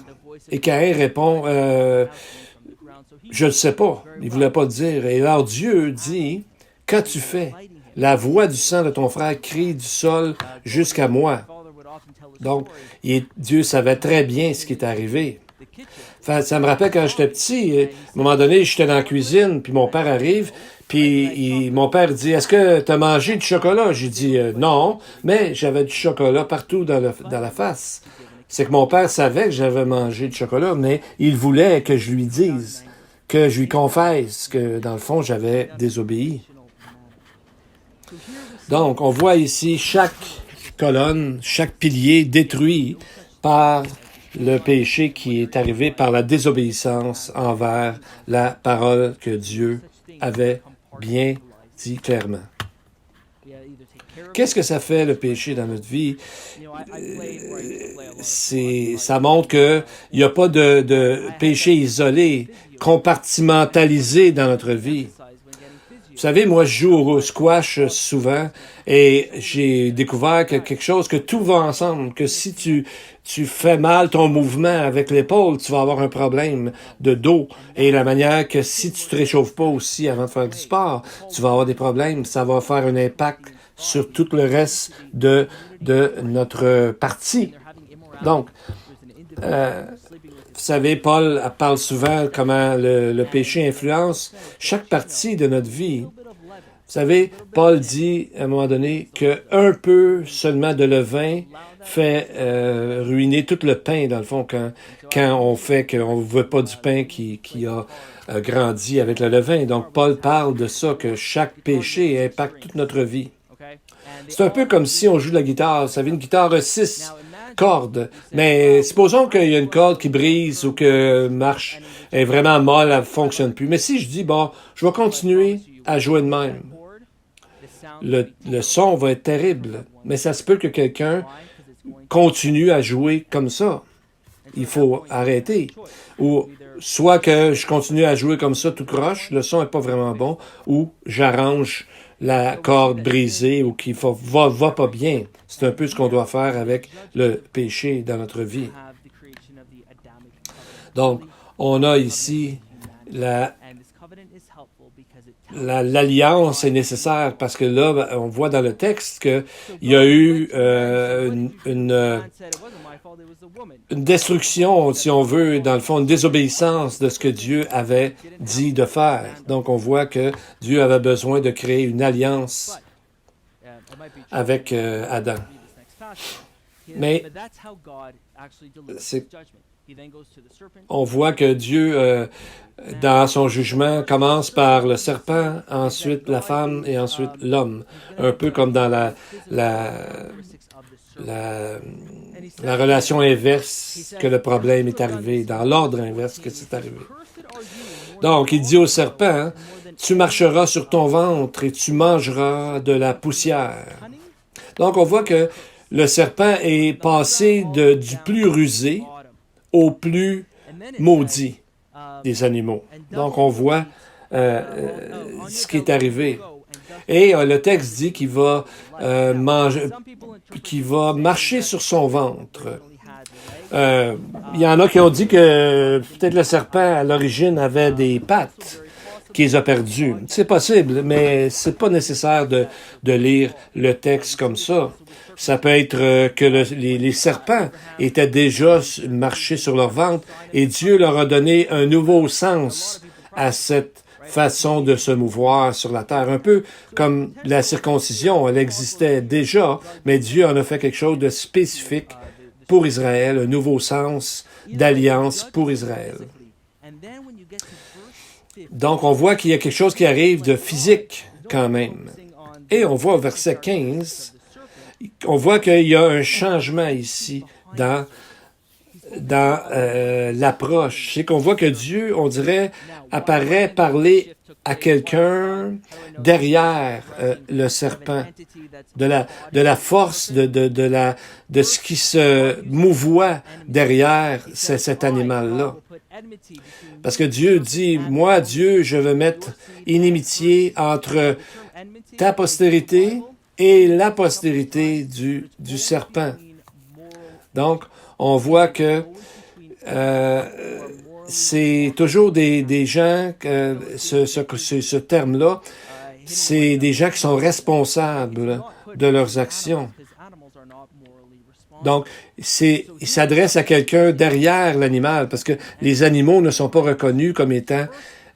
Et Caïn répond, « Je ne sais pas. » Il ne voulait pas dire. Et alors Dieu dit, « Qu'as-tu fait? La voix du sang de ton frère crie du sol jusqu'à moi. » Donc, Dieu savait très bien ce qui est arrivé. Enfin, ça me rappelle quand j'étais petit, à un moment donné, j'étais dans la cuisine, puis mon père arrive, puis mon père dit, « Est-ce que tu as mangé du chocolat? » J'ai dit, « Non, mais j'avais du chocolat partout dans la face. » C'est que mon père savait que j'avais mangé du chocolat, mais il voulait que je lui dise, que je lui confesse que, dans le fond, j'avais désobéi. Donc, on voit ici chaque colonne, chaque pilier détruit par le péché qui est arrivé par la désobéissance envers la parole que Dieu avait bien dit clairement. Qu'est-ce que ça fait, le péché, dans notre vie? Ça montre qu'il n'y a pas de péché isolé, compartimentalisé dans notre vie. Vous savez, moi, je joue au squash souvent et j'ai découvert quelque chose, que tout va ensemble, que si tu fais mal ton mouvement avec l'épaule, tu vas avoir un problème de dos. Et la manière que si tu te réchauffes pas aussi avant de faire du sport, tu vas avoir des problèmes. Ça va faire un impact sur tout le reste de notre partie. Donc, vous savez, Paul parle souvent comment le péché influence chaque partie de notre vie. Vous savez, Paul dit à un moment donné qu'un peu seulement de levain fait ruiner tout le pain, dans le fond, quand on fait qu'on ne veut pas du pain qui a grandi avec le levain. Donc, Paul parle de ça, que chaque péché impacte toute notre vie. C'est un peu comme si on joue de la guitare. Vous savez, une guitare a 6 cordes. Mais supposons qu'il y a une corde qui brise ou que marche est vraiment molle, elle ne fonctionne plus. Mais si je dis, bon, je vais continuer à jouer de même, le son va être terrible. Mais ça se peut que quelqu'un continue à jouer comme ça. Il faut arrêter. Ou soit que je continue à jouer comme ça tout croche, le son n'est pas vraiment bon, ou j'arrange la corde brisée ou qui va pas bien. C'est un peu ce qu'on doit faire avec le péché dans notre vie. Donc, on a ici l'alliance est nécessaire parce que là, on voit dans le texte qu'il y a eu une destruction, si on veut, dans le fond, une désobéissance de ce que Dieu avait dit de faire. Donc, on voit que Dieu avait besoin de créer une alliance avec Adam. Mais on voit que Dieu, dans son jugement, commence par le serpent, ensuite la femme et ensuite l'homme. Un peu comme dans la relation inverse que le problème est arrivé, dans l'ordre inverse que c'est arrivé. Donc, il dit au serpent, « Tu marcheras sur ton ventre et tu mangeras de la poussière. » Donc, on voit que le serpent est passé du plus rusé au plus maudit des animaux. Donc, on voit ce qui est arrivé. Et le texte dit qu'il va marcher sur son ventre. Il y en a qui ont dit que peut-être le serpent, à l'origine, avait des pattes qu'ils ont perdues. C'est possible, mais c'est pas nécessaire de lire le texte comme ça. Ça peut être que les serpents étaient déjà marchés sur leur ventre et Dieu leur a donné un nouveau sens à cette façon de se mouvoir sur la terre. Un peu comme la circoncision, elle existait déjà, mais Dieu en a fait quelque chose de spécifique pour Israël, un nouveau sens d'alliance pour Israël. Donc, on voit qu'il y a quelque chose qui arrive de physique quand même. Et on voit au verset 15, on voit qu'il y a un changement ici dans l'approche. C'est qu'on voit que Dieu, on dirait, apparaît parler à quelqu'un derrière le serpent, de la force, de ce qui se mouvoie derrière cet animal-là. Parce que Dieu dit, moi, Dieu, je veux mettre inimitié entre ta postérité et la postérité du serpent. Donc, on voit que c'est toujours des gens, ce terme-là, c'est des gens qui sont responsables de leurs actions. Donc, il s'adresse à quelqu'un derrière l'animal, parce que les animaux ne sont pas reconnus comme étant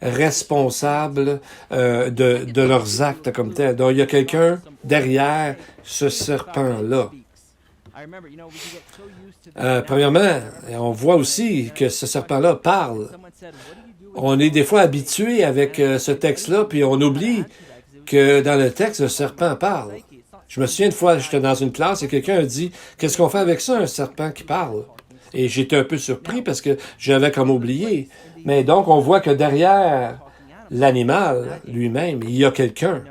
responsables de leurs actes comme tels. Donc, il y a quelqu'un derrière ce serpent-là. Premièrement, on voit aussi que ce serpent-là parle. On est des fois habitué avec ce texte-là, puis on oublie que dans le texte, le serpent parle. Je me souviens une fois, j'étais dans une classe et quelqu'un a dit « Qu'est-ce qu'on fait avec ça, un serpent qui parle? » Et j'étais un peu surpris parce que j'avais comme oublié. Mais donc, on voit que derrière l'animal lui-même, il y a quelqu'un.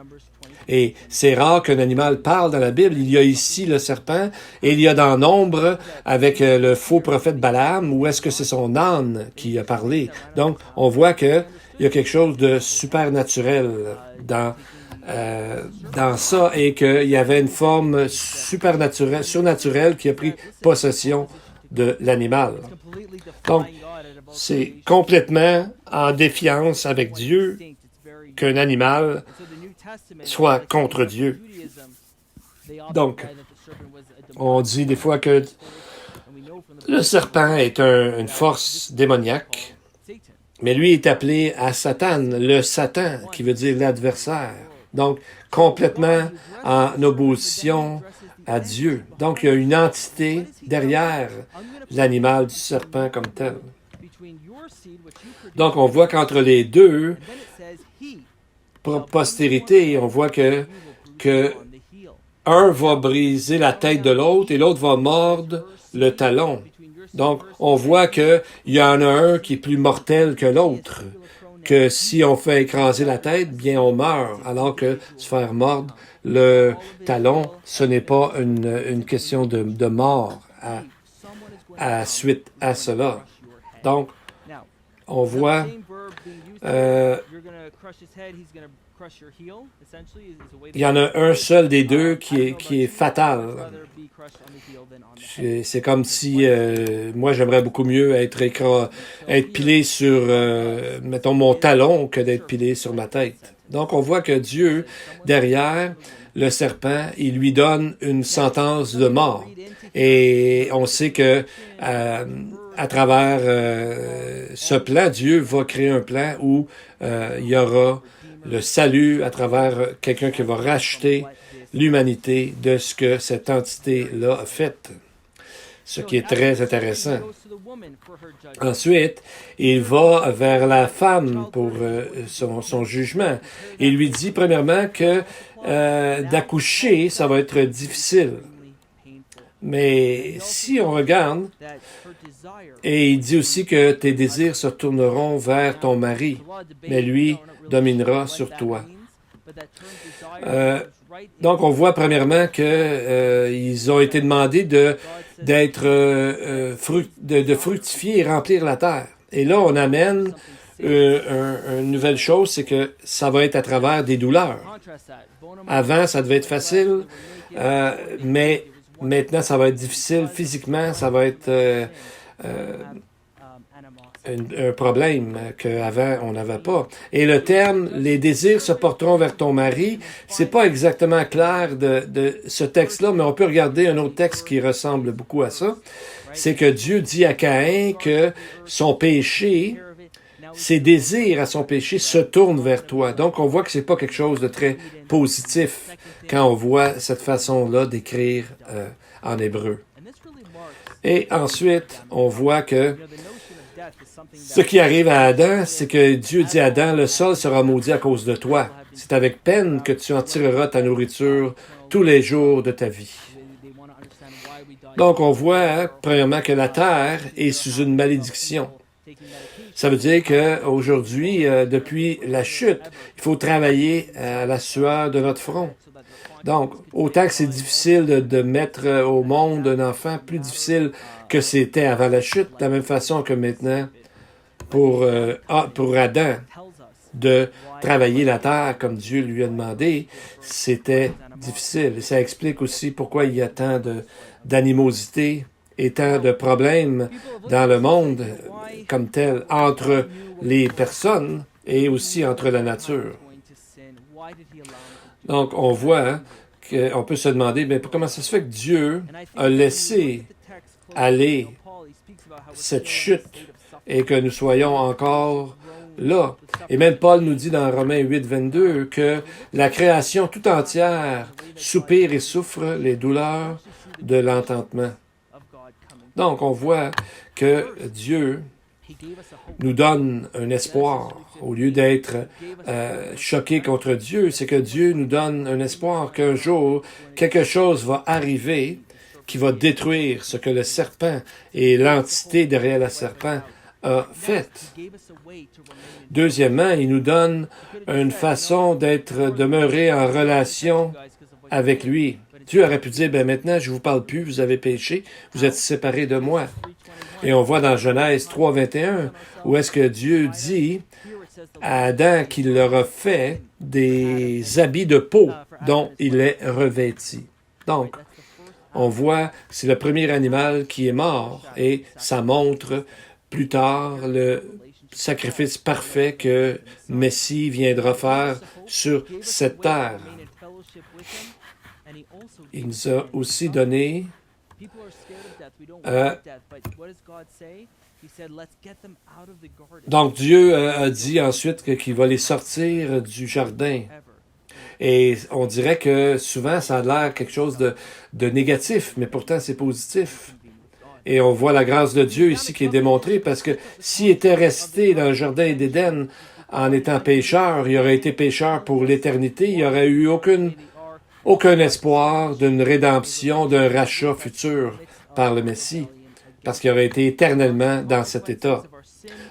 Et c'est rare qu'un animal parle dans la Bible. Il y a ici le serpent et il y a dans Nombre avec le faux prophète Balaam, où est-ce que c'est son âne qui a parlé. Donc, on voit qu'il y a quelque chose de supernaturel dans ça et qu'il y avait une forme surnaturelle qui a pris possession de l'animal. Donc, c'est complètement en défiance avec Dieu qu'un animal soit contre Dieu. Donc, on dit des fois que le serpent est une force démoniaque, mais lui est appelé à Satan, le Satan, qui veut dire l'adversaire. Donc, complètement en opposition à Dieu. Donc, il y a une entité derrière l'animal du serpent comme tel. Donc, on voit qu'entre les deux postérités, on voit que un va briser la tête de l'autre et l'autre va mordre le talon. Donc, on voit qu'il y en a un qui est plus mortel que l'autre, que si on fait écraser la tête, bien on meurt, alors que se faire mordre le talon, ce n'est pas une question de mort à suite à cela. Donc, on voit il y en a un seul des deux qui est fatal. C'est comme si moi j'aimerais beaucoup mieux être pilé sur mettons mon talon que d'être pilé sur ma tête. Donc on voit que Dieu derrière le serpent, il lui donne une sentence de mort. Et on sait que à travers ce plan, Dieu va créer un plan où il y aura le salut à travers quelqu'un qui va racheter l'humanité de ce que cette entité-là a fait. Ce qui est très intéressant. Ensuite, il va vers la femme pour son jugement. Il lui dit premièrement que d'accoucher, ça va être difficile. Mais si on regarde, et il dit aussi que tes désirs se tourneront vers ton mari, mais lui dominera sur toi. Donc, on voit premièrement que ils ont été demandés de fructifier et remplir la terre. Et là, on amène une nouvelle chose, c'est que ça va être à travers des douleurs. Avant, ça devait être facile, mais maintenant, ça va être difficile. Physiquement, ça va être un problème qu'avant, on n'avait pas. Et le terme « les désirs se porteront vers ton mari », c'est pas exactement clair de ce texte-là, mais on peut regarder un autre texte qui ressemble beaucoup à ça. C'est que Dieu dit à Caïn que son péché, ses désirs à son péché se tournent vers toi. Donc, on voit que c'est pas quelque chose de très positif quand on voit cette façon-là d'écrire en hébreu. Et ensuite, on voit que ce qui arrive à Adam, c'est que Dieu dit à Adam, le sol sera maudit à cause de toi. C'est avec peine que tu en tireras ta nourriture tous les jours de ta vie. Donc, on voit, premièrement, que la terre est sous une malédiction. Ça veut dire qu'aujourd'hui, depuis la chute, il faut travailler à la sueur de notre front. Donc, autant que c'est difficile de mettre au monde un enfant, plus difficile que c'était avant la chute, de la même façon que maintenant, pour Adam, de travailler la terre comme Dieu lui a demandé, c'était difficile. Et ça explique aussi pourquoi il y a tant d'animosité et tant de problèmes dans le monde comme tel, entre les personnes et aussi entre la nature. Donc, on voit qu'on peut se demander, mais comment ça se fait que Dieu a laissé aller cette chute et que nous soyons encore là. Et même Paul nous dit dans Romains 8, 22 que la création tout entière soupire et souffre les douleurs de l'entendement. Donc, on voit que Dieu nous donne un espoir. Au lieu d'être choqué contre Dieu, c'est que Dieu nous donne un espoir qu'un jour, quelque chose va arriver qui va détruire ce que le serpent et l'entité derrière le serpent a fait. Deuxièmement, il nous donne une façon d'être demeuré en relation avec lui. Dieu aurait pu dire, maintenant, je vous parle plus, vous avez péché, vous êtes séparés de moi. Et on voit dans Genèse 3, 21, où est-ce que Dieu dit à Adam qu'il leur a fait des habits de peau dont il est revêti. Donc, on voit, c'est le premier animal qui est mort et ça montre plus tard le sacrifice parfait que Messie viendra faire sur cette terre. Il nous a aussi donné donc Dieu a dit ensuite qu'il va les sortir du jardin. Et on dirait que souvent ça a l'air quelque chose de négatif, mais pourtant c'est positif. Et on voit la grâce de Dieu ici qui est démontrée parce que s'il était resté dans le jardin d'Éden en étant pécheur, il aurait été pécheur pour l'éternité, il n'y aurait eu aucun espoir d'une rédemption, d'un rachat futur par le Messie, parce qu'il aurait été éternellement dans cet état.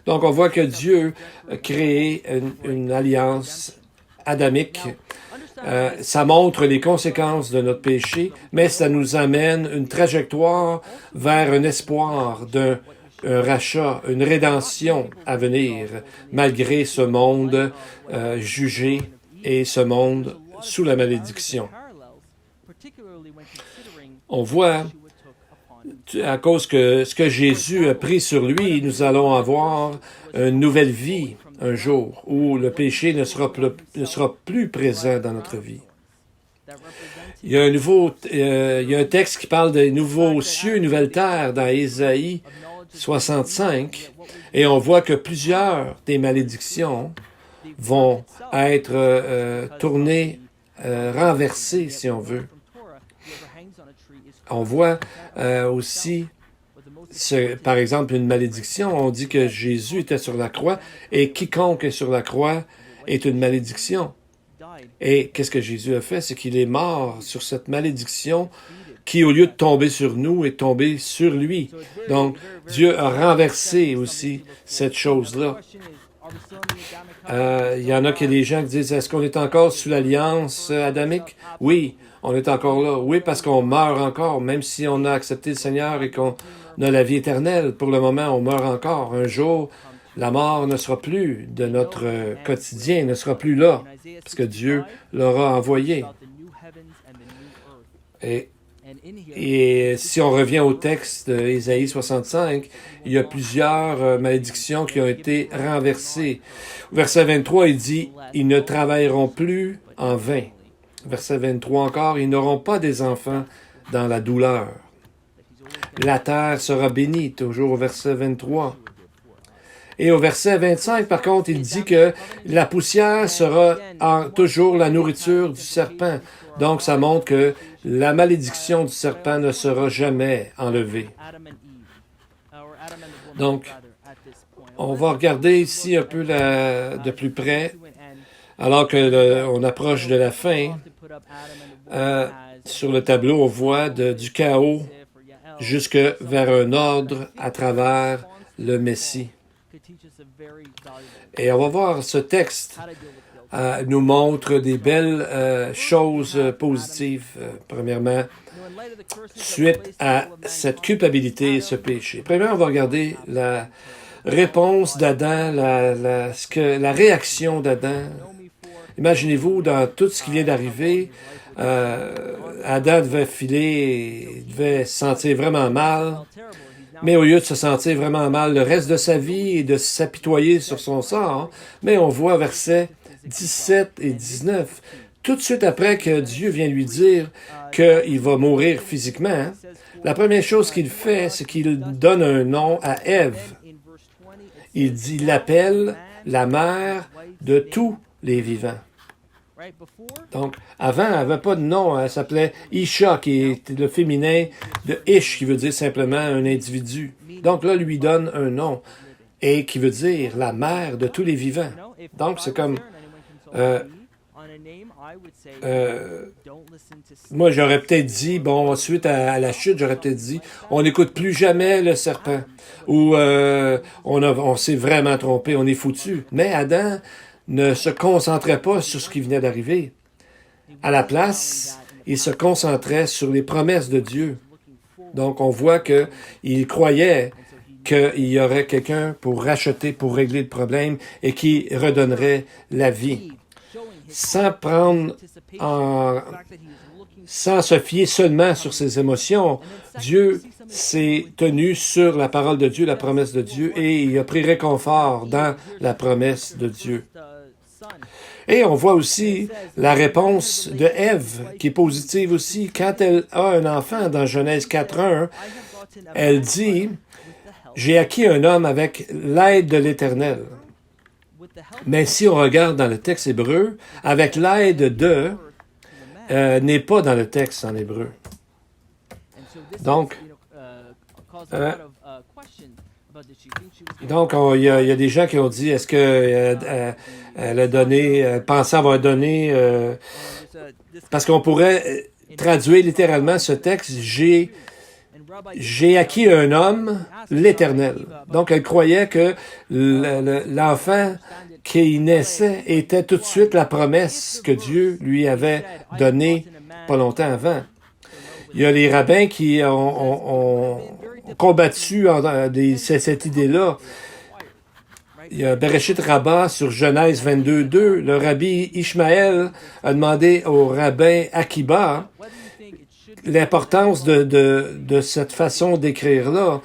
Donc on voit que Dieu a créé une alliance adamique. Ça montre les conséquences de notre péché, mais ça nous amène une trajectoire vers un espoir d'un un rachat, une rédemption à venir, malgré ce monde jugé et ce monde sous la malédiction. On voit, à cause que ce que Jésus a pris sur lui, nous allons avoir une nouvelle vie un jour, où le péché ne sera plus présent dans notre vie. Il y a un texte qui parle des nouveaux cieux, nouvelle terre dans Ésaïe 65, et on voit que plusieurs des malédictions vont être tournées, renversées, si on veut. On voit aussi, par exemple, une malédiction. On dit que Jésus était sur la croix, et quiconque est sur la croix est une malédiction. Et qu'est-ce que Jésus a fait? C'est qu'il est mort sur cette malédiction qui, au lieu de tomber sur nous, est tombée sur lui. Donc, Dieu a renversé aussi cette chose-là. Il y en a qui des gens qui disent, est-ce qu'on est encore sous l'alliance adamique? Oui, on est encore là. Oui, parce qu'on meurt encore, même si on a accepté le Seigneur et qu'on a la vie éternelle. Pour le moment, on meurt encore. Un jour, la mort ne sera plus de notre quotidien, ne sera plus là, parce que Dieu l'aura envoyé. Et si on revient au texte d'Ésaïe 65, il y a plusieurs malédictions qui ont été renversées. Verset 23, il dit, « Ils ne travailleront plus en vain. » Verset 23 encore, « Ils n'auront pas des enfants dans la douleur. » La terre sera bénie, toujours au verset 23. Et au verset 25, par contre, il dit que la poussière sera toujours la nourriture du serpent. Donc, ça montre que la malédiction du serpent ne sera jamais enlevée. Donc, on va regarder ici un peu de plus près, alors qu'on approche de la fin. Sur le tableau, on voit du chaos jusque vers un ordre à travers le Messie. Et on va voir ce texte nous montre des belles choses positives. Premièrement, suite à cette culpabilité et ce péché. Premièrement, on va regarder la réponse d'Adam, la réaction d'Adam. Imaginez-vous, dans tout ce qui vient d'arriver, Adam devait se sentir vraiment mal. Mais au lieu de se sentir vraiment mal le reste de sa vie et de s'apitoyer sur son sort, mais on voit versets 17 et 19, tout de suite après que Dieu vient lui dire qu'il va mourir physiquement, la première chose qu'il fait, c'est qu'il donne un nom à Ève. Il l'appelle la mère de tous les vivants. Donc, avant, elle n'avait pas de nom. Elle s'appelait Isha, qui est le féminin de Ish, qui veut dire simplement un individu. Donc là, lui donne un nom, et qui veut dire la mère de tous les vivants. Donc, c'est comme... moi, j'aurais peut-être dit, suite à la chute, j'aurais peut-être dit, on n'écoute plus jamais le serpent. Ou on s'est vraiment trompé, on est foutu. Mais Adam ne se concentrait pas sur ce qui venait d'arriver. À la place, il se concentrait sur les promesses de Dieu. Donc, on voit qu'il croyait qu'il y aurait quelqu'un pour racheter, pour régler le problème et qui redonnerait la vie. Sans se fier seulement sur ses émotions, Dieu s'est tenu sur la parole de Dieu, la promesse de Dieu, et il a pris réconfort dans la promesse de Dieu. Et on voit aussi la réponse de Ève, qui est positive aussi. Quand elle a un enfant, dans Genèse 4.1, elle dit, « J'ai acquis un homme avec l'aide de l'Éternel. » Mais si on regarde dans le texte hébreu, « avec l'aide de » n'est pas dans le texte en hébreu. Donc, il y a des gens qui ont dit, est-ce qu'elle a donné, pensait avoir donné, parce qu'on pourrait traduire littéralement ce texte, j'ai acquis un homme, l'Éternel. Donc, elle croyait que l'enfant qui naissait était tout de suite la promesse que Dieu lui avait donnée pas longtemps avant. Il y a les rabbins qui ont combattu cette idée-là. Il y a Bereshit Rabbah sur Genèse 22.2. Le rabbi Ishmaël a demandé au rabbin Akiba l'importance de cette façon d'écrire-là.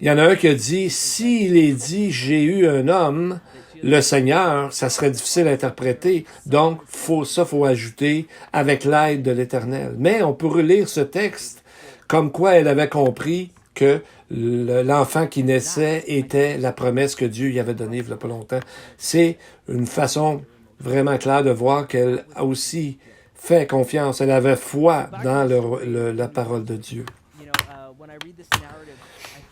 Il y en a un qui a dit, s'il est dit « j'ai eu un homme », le Seigneur, ça serait difficile à interpréter. Donc, faut ajouter avec l'aide de l'Éternel. Mais on peut relire ce texte comme quoi elle avait compris que l'enfant qui naissait était la promesse que Dieu y avait donnée il n'y a pas longtemps. C'est une façon vraiment claire de voir qu'elle a aussi fait confiance. Elle avait foi dans la parole de Dieu.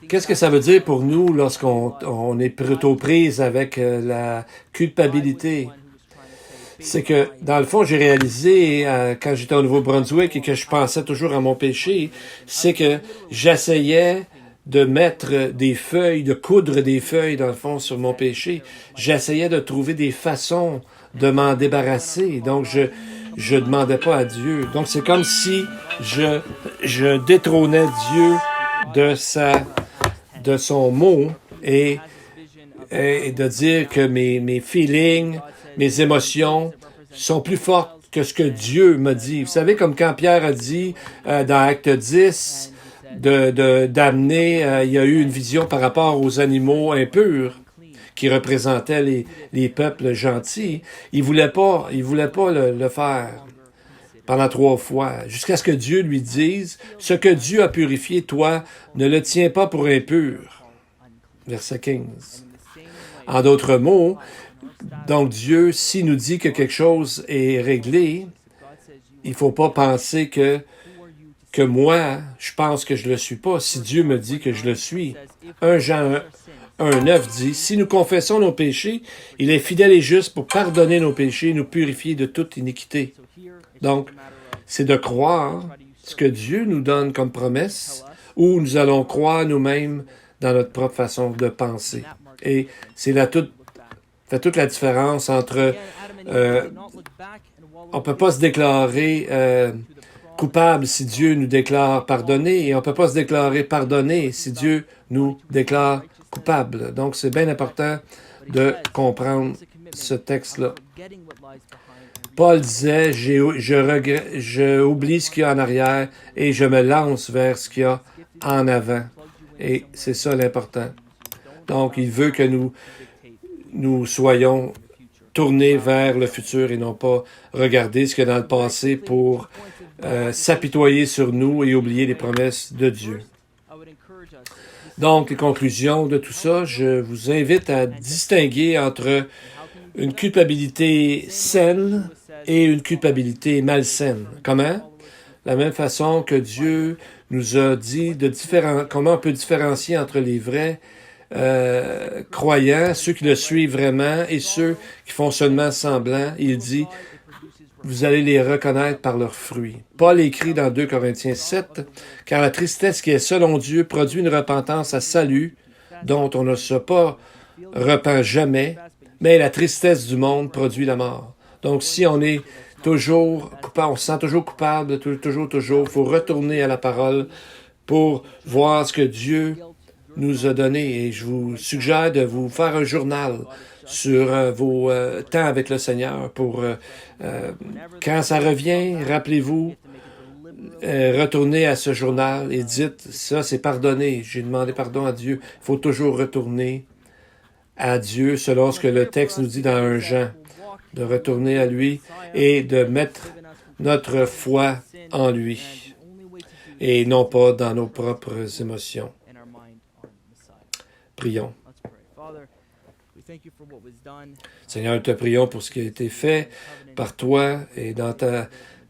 Qu'est-ce que ça veut dire pour nous lorsqu'on est plutôt prise avec la culpabilité? C'est que, dans le fond, j'ai réalisé, quand j'étais au Nouveau-Brunswick et que je pensais toujours à mon péché, c'est que j'essayais de mettre des feuilles, de coudre des feuilles, dans le fond, sur mon péché. J'essayais de trouver des façons de m'en débarrasser. Donc, je demandais pas à Dieu. Donc, c'est comme si je détrônais Dieu de son mot et de dire que mes feelings, mes émotions sont plus fortes que ce que Dieu m'a dit. Vous savez, comme quand Pierre a dit dans Acte 10 d'amener, il y a eu une vision par rapport aux animaux impurs qui représentaient les peuples gentils. Il voulait pas le faire pendant 3 fois, jusqu'à ce que Dieu lui dise, ce que Dieu a purifié, toi, ne le tiens pas pour impur. Verset 15. En d'autres mots, donc Dieu, s'il nous dit que quelque chose est réglé, il ne faut pas penser que moi, je pense que je ne le suis pas, si Dieu me dit que je le suis. 1 Jean 1,9 dit, « Si nous confessons nos péchés, il est fidèle et juste pour pardonner nos péchés et nous purifier de toute iniquité. » Donc, c'est de croire ce que Dieu nous donne comme promesse ou nous allons croire nous-mêmes dans notre propre façon de penser. Et c'est fait toute la différence entre... on ne peut pas se déclarer coupable si Dieu nous déclare pardonné et on ne peut pas se déclarer pardonné si Dieu nous déclare coupable. Donc, c'est bien important de ce texte-là. Paul disait, je oublie ce qu'il y a en arrière et je me lance vers ce qu'il y a en avant. Et c'est ça l'important. Donc, il veut que nous soyons tournés vers le futur et non pas regarder ce qu'il y a dans le passé pour s'apitoyer sur nous et oublier les promesses de Dieu. Donc, les conclusions de tout ça, je vous invite à distinguer entre une culpabilité saine et une culpabilité malsaine. Comment? La même façon que Dieu nous a dit comment on peut différencier entre les vrais croyants, ceux qui le suivent vraiment et ceux qui font seulement semblant. Il dit, vous allez les reconnaître par leurs fruits. Paul écrit dans 2 Corinthiens 7, « Car la tristesse qui est selon Dieu produit une repentance à salut, dont on ne se pas repent jamais, mais la tristesse du monde produit la mort. » Donc, si on est toujours coupable, on se sent toujours coupable, toujours, il faut retourner à la parole pour voir ce que Dieu nous a donné. Et je vous suggère de vous faire un journal sur vos temps avec le Seigneur pour, quand ça revient, rappelez-vous, retournez à ce journal et dites, ça c'est pardonné, j'ai demandé pardon à Dieu. Il faut toujours retourner à Dieu selon ce que le texte nous dit dans 1 Jean, de retourner à lui et de mettre notre foi en lui et non pas dans nos propres émotions. Prions. Seigneur, nous te prions pour ce qui a été fait par toi et dans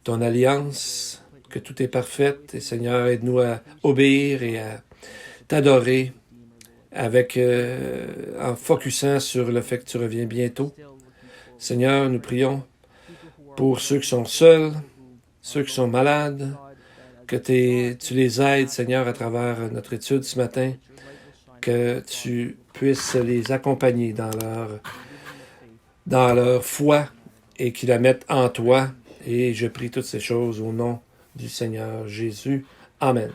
ton alliance, que tout est parfait. Et Seigneur, aide-nous à obéir et à t'adorer en focusant sur le fait que tu reviens bientôt. Seigneur, nous prions pour ceux qui sont seuls, ceux qui sont malades, que tu les aides, Seigneur, à travers notre étude ce matin, que tu puisses les accompagner dans leur foi et qu'ils la mettent en toi. Et je prie toutes ces choses au nom du Seigneur Jésus. Amen.